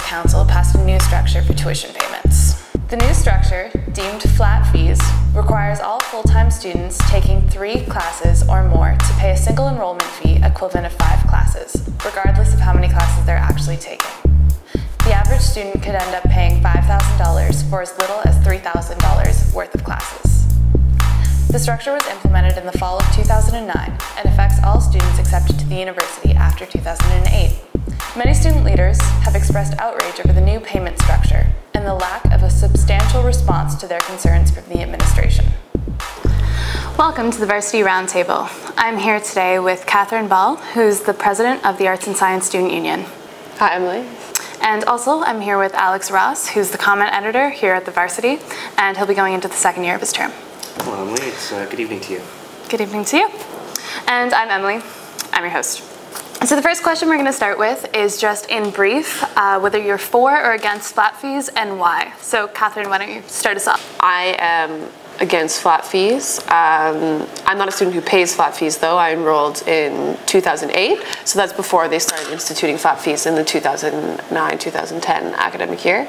Council passed a new structure for tuition payments. The new structure, deemed flat fees, requires all full-time students taking 3 classes or more to pay a single enrollment fee equivalent of 5 classes, regardless of how many classes they're actually taking. The average student could end up paying $5,000 for as little as $3,000 worth of classes. The structure was implemented in the fall of 2009 and affects all students accepted to the university after 2008. Many student leaders have expressed outrage over the new payment structure and the lack of a substantial response to their concerns from the administration. Welcome to the Varsity Roundtable. I'm here today with Catherine Ball, who's the president of the Arts and Science Student Union. Hi, Emily. And also, I'm here with Alex Ross, who's the comment editor here at the Varsity, and he'll be going into the 2nd year of his term. Hello, Emily. It's good evening to you. Good evening to you. And I'm Emily. I'm your host. So the first question we're going to start with is just in brief, whether you're for or against flat fees and why. So Catherine, why don't you start us off? I am against flat fees. I'm not a student who pays flat fees though. I enrolled in 2008, so that's before they started instituting flat fees in the 2009-2010 academic year.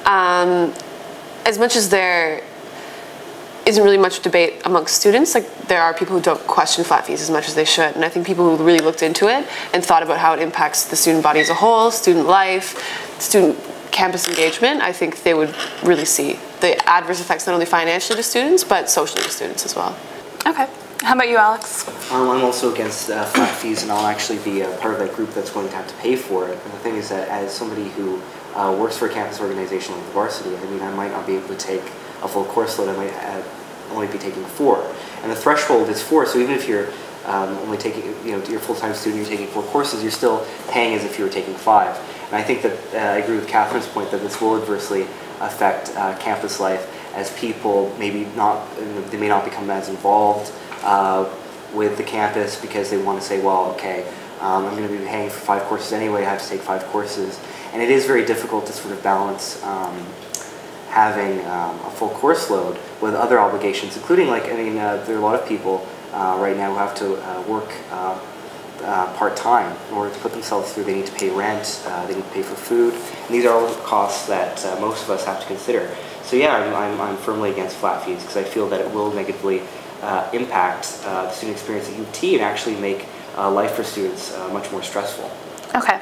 As much as there isn't really much debate amongst students, like there are people who don't question flat fees as much as they should, and I think people who really looked into it and thought about how it impacts the student body as a whole, student life, student campus engagement, I think they would really see the adverse effects not only financially to students but socially to students as well. Okay. How about you, Alex? I'm also against flat fees, and I'll actually be part of that group that's going to have to pay for it. And the thing is that as somebody who works for a campus organization like the Varsity, I mean, I might not be able to take a full course load. I might only be taking 4, and the threshold is 4. So even if you're only taking, you're a full-time student, you're taking 4 courses, you're still paying as if you were taking 5. And I think that I agree with Catherine's point that this will adversely affect campus life, as people they may not become as involved with the campus because they want to say, well, okay, I'm going to be paying for 5 courses anyway, I have to take 5 courses, and it is very difficult to sort of balance having a full course load with other obligations, including, like, I mean, there are a lot of people right now who have to work part-time in order to put themselves through. They need to pay rent, they need to pay for food, and these are all costs that most of us have to consider. So yeah, I'm firmly against flat fees because I feel that it will negatively impact the student experience at UofT and actually make life for students much more stressful. Okay.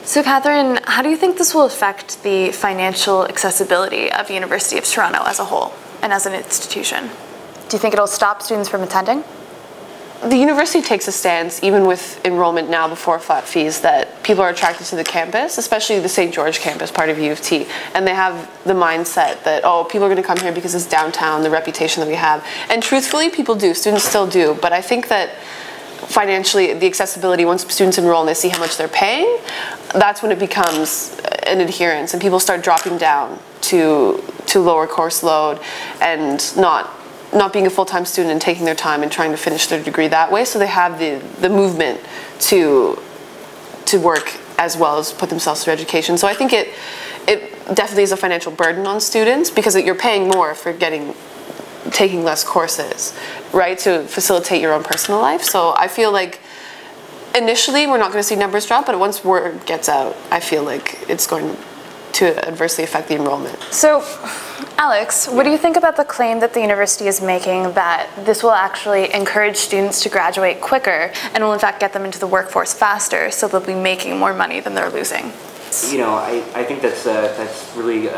So Catherine, how do you think this will affect the financial accessibility of the University of Toronto as a whole and as an institution? Do you think it'll stop students from attending? The university takes a stance, even with enrollment now before flat fees, that people are attracted to the campus, especially the St. George campus, part of UofT, and they have the mindset that, oh, people are going to come here because it's downtown, the reputation that we have. And truthfully, people do, students still do, but I think that financially, the accessibility, once students enroll and they see how much they're paying, that's when it becomes an adherence and people start dropping down to lower course load and not being a full-time student and taking their time and trying to finish their degree that way. So they have the movement to work as well as put themselves through education. So I think it definitely is a financial burden on students because you're paying more for taking less courses, right, to facilitate your own personal life. So I feel like initially we're not going to see numbers drop, but once word gets out, I feel like it's going to adversely affect the enrollment. So, Alex, what do you think about the claim that the university is making that this will actually encourage students to graduate quicker and will in fact get them into the workforce faster, so they'll be making more money than they're losing? You know, I think that's really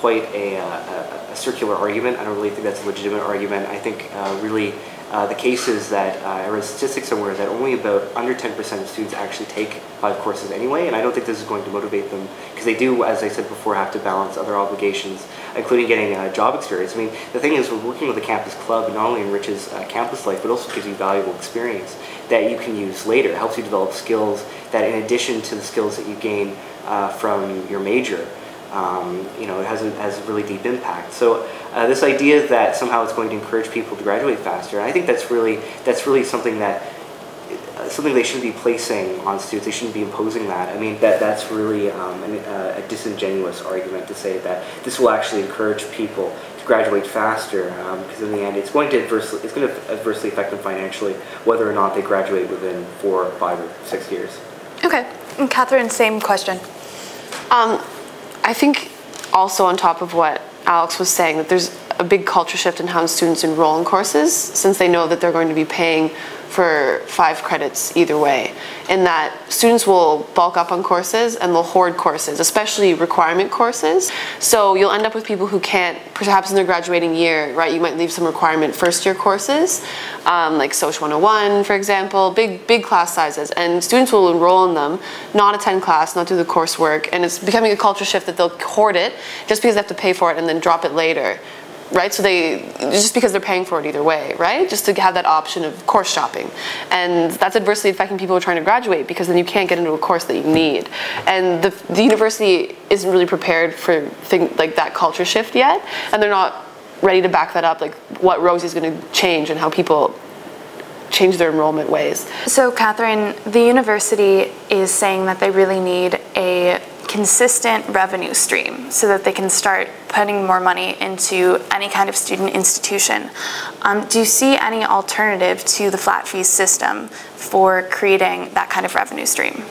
quite a circular argument. I don't really think that's a legitimate argument. I think really the case is that I read statistics somewhere that only about under 10% of students actually take 5 courses anyway, and I don't think this is going to motivate them because they do, as I said before, have to balance other obligations, including getting job experience. I mean, the thing is, we're working with a campus club, it not only enriches campus life, but also gives you valuable experience that you can use later. It helps you develop skills that, in addition to the skills that you gain from your major, it has a really deep impact. So this idea that somehow it's going to encourage people to graduate faster, I think that's really something they shouldn't be placing on students. They shouldn't be imposing that. I mean, that's really a disingenuous argument to say that this will actually encourage people to graduate faster, because in the end it's going to adversely affect them financially, whether or not they graduate within 4, 5, or 6 years. Okay. And Catherine, same question. I think also on top of what Alex was saying, that there's a big culture shift in how students enroll in courses, since they know that they're going to be paying for 5 credits either way, in that students will bulk up on courses and they'll hoard courses, especially requirement courses. So you'll end up with people who can't, perhaps in their graduating year, right, you might leave some requirement first year courses, like Social 101, for example, big class sizes, and students will enroll in them, not attend class, not do the coursework, and it's becoming a culture shift that they'll hoard it just because they have to pay for it and then drop it later. Right, so just because they're paying for it either way, right? Just to have that option of course shopping. And that's adversely affecting people who are trying to graduate, because then you can't get into a course that you need. And the university isn't really prepared for things like that culture shift yet, and they're not ready to back that up, like what Rosie's going to change and how people change their enrollment ways. So Catherine, the university is saying that they really need a consistent revenue stream so that they can start putting more money into any kind of student institution. Do you see any alternative to the flat fee system for creating that kind of revenue stream?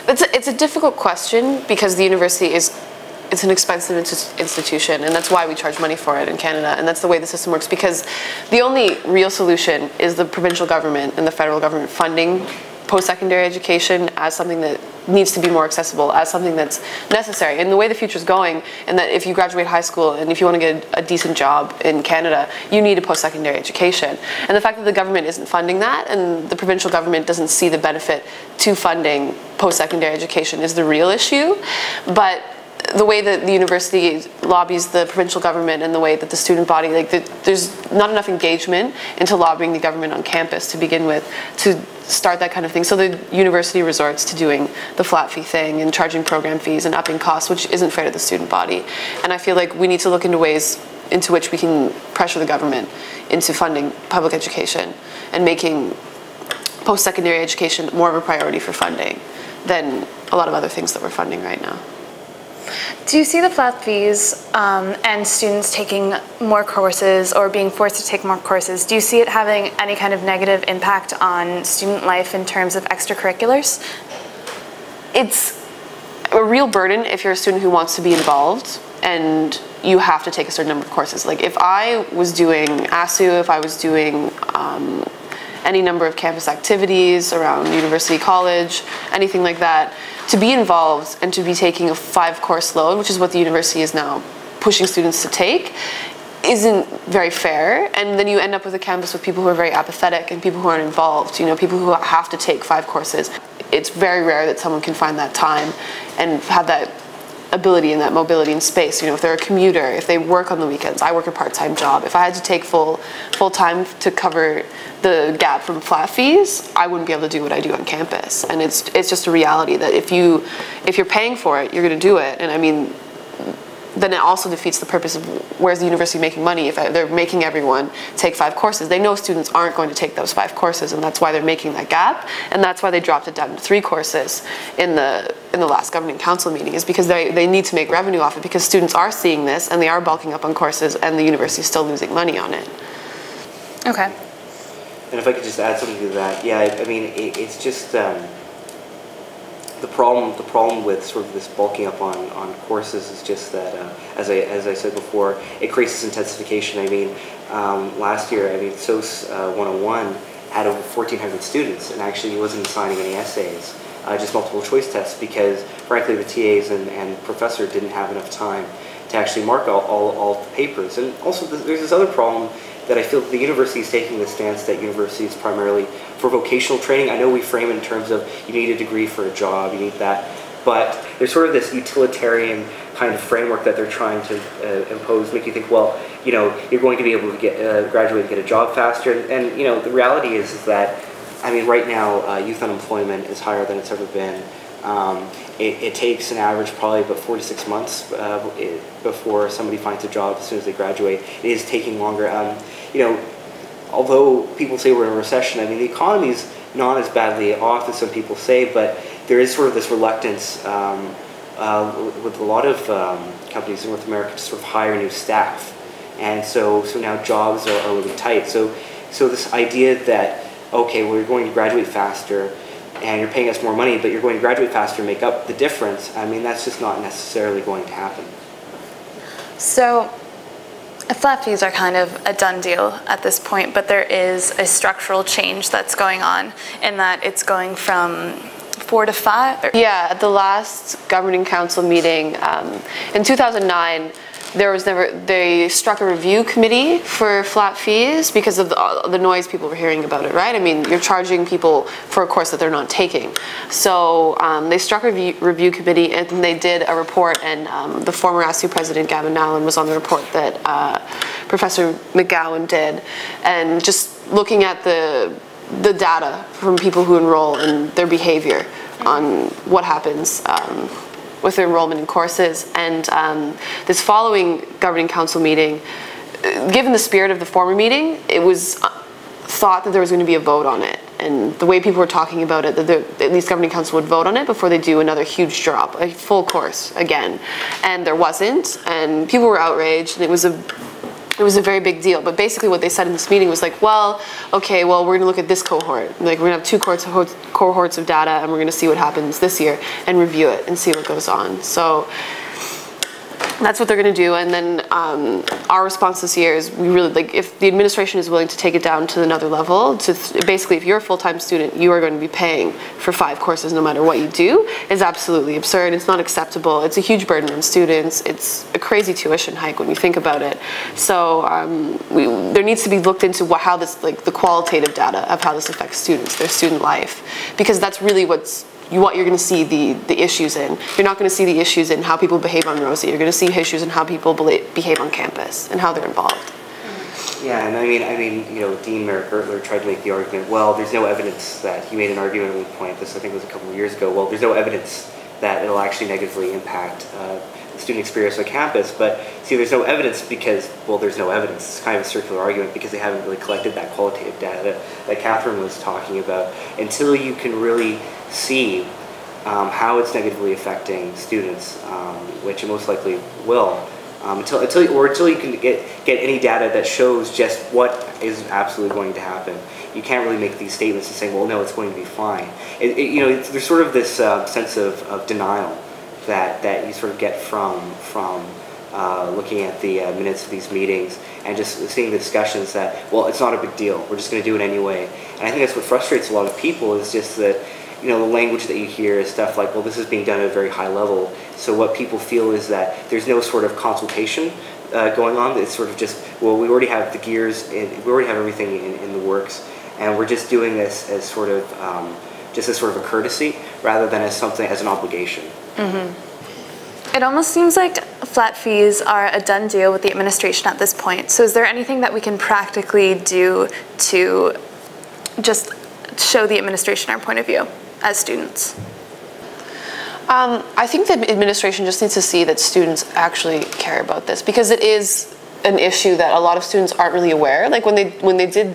It's a difficult question, because the university it's an expensive institution, and that's why we charge money for it in Canada, and that's the way the system works, because the only real solution is the provincial government and the federal government funding post-secondary education as something that needs to be more accessible, as something that's necessary. And the way the future's going, and that if you graduate high school and if you want to get a decent job in Canada, you need a post-secondary education. And the fact that the government isn't funding that, and the provincial government doesn't see the benefit to funding post-secondary education, is the real issue. But the way that the university lobbies the provincial government and the way that the student body, there's not enough engagement into lobbying the government on campus to begin with to start that kind of thing. So the university resorts to doing the flat fee thing and charging program fees and upping costs, which isn't fair to the student body. And I feel like we need to look into ways into which we can pressure the government into funding public education and making post-secondary education more of a priority for funding than a lot of other things that we're funding right now. Do you see the flat fees and students taking more courses or being forced to take more courses, do you see it having any kind of negative impact on student life in terms of extracurriculars? It's a real burden if you're a student who wants to be involved and you have to take a certain number of courses. Like if I was doing ASU, if I was doing any number of campus activities around university, college, anything like that, to be involved and to be taking a 5-course load, which is what the university is now pushing students to take, isn't very fair. And then you end up with a campus with people who are very apathetic and people who aren't involved, you know, people who have to take 5 courses. It's very rare that someone can find that time and have that ability and that mobility in space. You know, if they're a commuter, if they work on the weekends. I work a part-time job. If I had to take full time to cover the gap from flat fees, I wouldn't be able to do what I do on campus. And it's just a reality that if you're paying for it, you're going to do it. And I mean, then it also defeats the purpose of where's the university making money if they're making everyone take 5 courses. They know students aren't going to take those 5 courses, and that's why they're making that gap, and that's why they dropped it down to 3 courses in the last governing council meeting, is because they need to make revenue off it, because students are seeing this and they are bulking up on courses and the university is still losing money on it. Okay. And if I could just add something to that, yeah, I mean, it's just the problem with sort of this bulking up on courses is just that, as I said before, it creates this intensification. I mean, last year, I mean, SOS 101 had over 1,400 students, and actually he wasn't assigning any essays, just multiple choice tests, because frankly the TAs and professor didn't have enough time to actually mark all the papers. And also there's this other problem that I feel that the university is taking the stance that university is primarily for vocational training. I know we frame it in terms of you need a degree for a job, you need that, but there's sort of this utilitarian kind of framework that they're trying to impose, make you think, well, you know, you're going to be able to get graduate and get a job faster. And you know, the reality is that, I mean, right now youth unemployment is higher than it's ever been. It takes an average probably about 4 to 6 months before somebody finds a job as soon as they graduate. It is taking longer. You know, although people say we're in a recession, I mean, the economy's not as badly off as some people say, but there is sort of this reluctance with a lot of companies in North America to sort of hire new staff. And so now jobs are really tight. So this idea that, okay, we're going to graduate faster, and you're paying us more money, but you're going to graduate faster and make up the difference, I mean, that's just not necessarily going to happen. So, flat fees are kind of a done deal at this point, but there is a structural change that's going on in that it's going from 4 to 5? Yeah, at the last governing council meeting in 2009, they struck a review committee for flat fees because of the noise people were hearing about it, right? I mean, you're charging people for a course that they're not taking. So they struck a review committee, and they did a report, and the former ASU president, Gavin Allen, was on the report that Professor McGowan did, and just looking at the data from people who enroll and their behavior on what happens with their enrollment in courses. And this following governing council meeting, given the spirit of the former meeting, it was thought that there was going to be a vote on it. And the way people were talking about it, that at least governing council would vote on it before they do another huge drop, a full course again. And there wasn't, and people were outraged, and it was a very big deal. But basically what they said in this meeting was like, well, okay, well, we're going to look at this cohort. Like, we're going to have 2 cohorts of data, and we're going to see what happens this year and review it and see what goes on. So that's what they're going to do. And then our response this year is, we really, like, if the administration is willing to take it down to another level, to basically, if you're a full-time student, you are going to be paying for 5 courses no matter what you do, is absolutely absurd. It's not acceptable. It's a huge burden on students. It's a crazy tuition hike when you think about it. So there needs to be looked into how this, like, the qualitative data of how this affects students, their student life, because that's really what you're going to see the issues in. You're not going to see the issues in how people behave on Rosie. You're going to see issues in how people behave on campus and how they're involved. Yeah, and I mean, you know, Dean Merrick Gertler tried to make the argument, well, there's no evidence that, he made an argument at one point, this I think was a couple of years ago, well, there's no evidence that it'll actually negatively impact the student experience on campus, but see, there's no evidence because, well, there's no evidence. It's kind of a circular argument because they haven't really collected that qualitative data that Catherine was talking about. Until you can really see how it's negatively affecting students, which it most likely will, until you can get any data that shows just what is absolutely going to happen. You can't really make these statements and say, well, no, it's going to be fine. You know, there's sort of this sense of denial that you sort of get from looking at the minutes of these meetings and just seeing the discussions that, well, it's not a big deal. We're just going to do it anyway. And I think that's what frustrates a lot of people, is just that, you know, the language that you hear is stuff like, well, this is being done at a very high level. So what people feel is that there's no sort of consultation going on. It's sort of just, well, we already have the gears, we already have everything in the works, and we're just doing this as sort of just as sort of a courtesy rather than as an obligation. It almost seems like flat fees are a done deal with the administration at this point. So is there anything that we can practically do to just show the administration our point of view as students? I think the administration just needs to see that students actually care about this, because it is an issue that a lot of students aren't really aware. Like when they did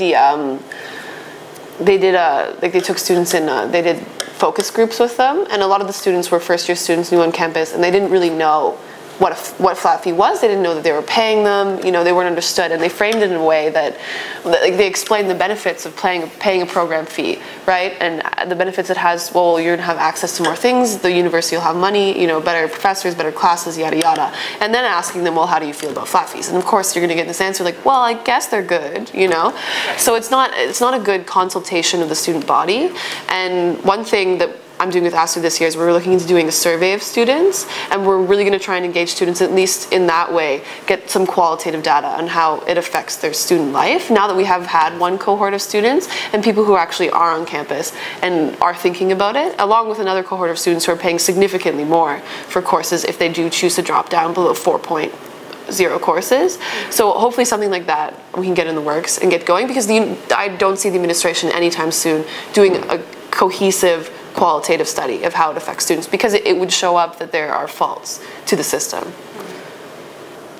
they took students in, they did focus groups with them, and a lot of the students were first-year students new on campus, and they didn't really know what flat fee was. They didn't know that they were paying them. You know, they weren't understood, and they framed it in a way that, like, they explained the benefits of paying a program fee, right? And the benefits it has. Well, you're gonna have access to more things. The university will have money. You know, better professors, better classes, yada yada. And then asking them, well, how do you feel about flat fees? And of course, you're gonna get this answer like, well, I guess they're good. You know, so it's not a good consultation of the student body. And one thing that I'm doing with ASU this year is we're looking into doing a survey of students, and we're really going to try and engage students, at least in that way, get some qualitative data on how it affects their student life. Now that we have had one cohort of students and people who actually are on campus and are thinking about it, along with another cohort of students who are paying significantly more for courses if they do choose to drop down below 4.0 courses. So hopefully something like that we can get in the works and get going, because I don't see the administration anytime soon doing a cohesive qualitative study of how it affects students, because it would show up that there are faults to the system.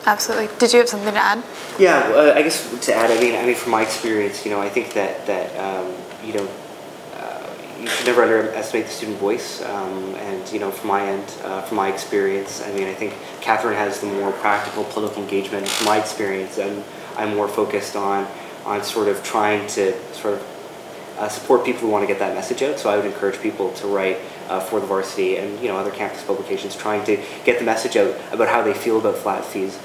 Absolutely. Did you have something to add? Yeah, I guess to add, I mean, from my experience, you know, I think that you know, you should never underestimate the student voice. And you know, from my end, from my experience, I mean, I think Catherine has the more practical political engagement. From my experience, I'm more focused on sort of trying to sort of support people who want to get that message out. So I would encourage people to write for the Varsity and other campus publications, trying to get the message out about how they feel about flat fees,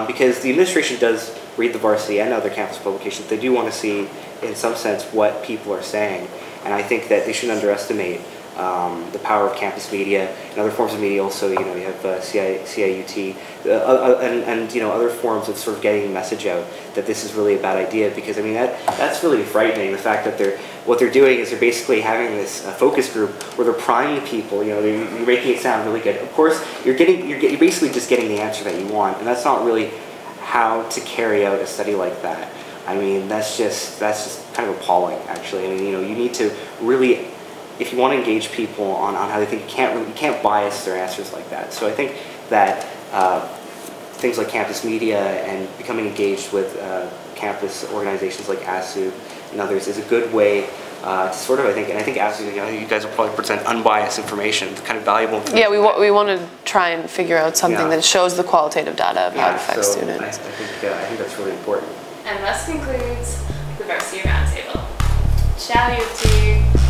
because the administration does read the Varsity and other campus publications. They do want to see, in some sense, what people are saying, and I think that they shouldn't underestimate the power of campus media and other forms of media. Also, you have CIUT and other forms of sort of getting the message out that this is really a bad idea. Because I mean that's really frightening. The fact that what they're doing is they're basically having this focus group where they're priming people. You're making it sound really good. Of course, you're basically just getting the answer that you want, and that's not really how to carry out a study like that. I mean, that's just kind of appalling, actually. I mean, you need to really, if you want to engage people on how they think, you can't bias their answers like that. So I think that things like campus media and becoming engaged with campus organizations like ASU and others is a good way to sort of, I think ASU, you guys will probably present unbiased information, kind of valuable information. Yeah, we want to try and figure out something that shows the qualitative data of how it affects students. I think that's really important. And thus concludes the Varsity Roundtable. Ciao, UofT.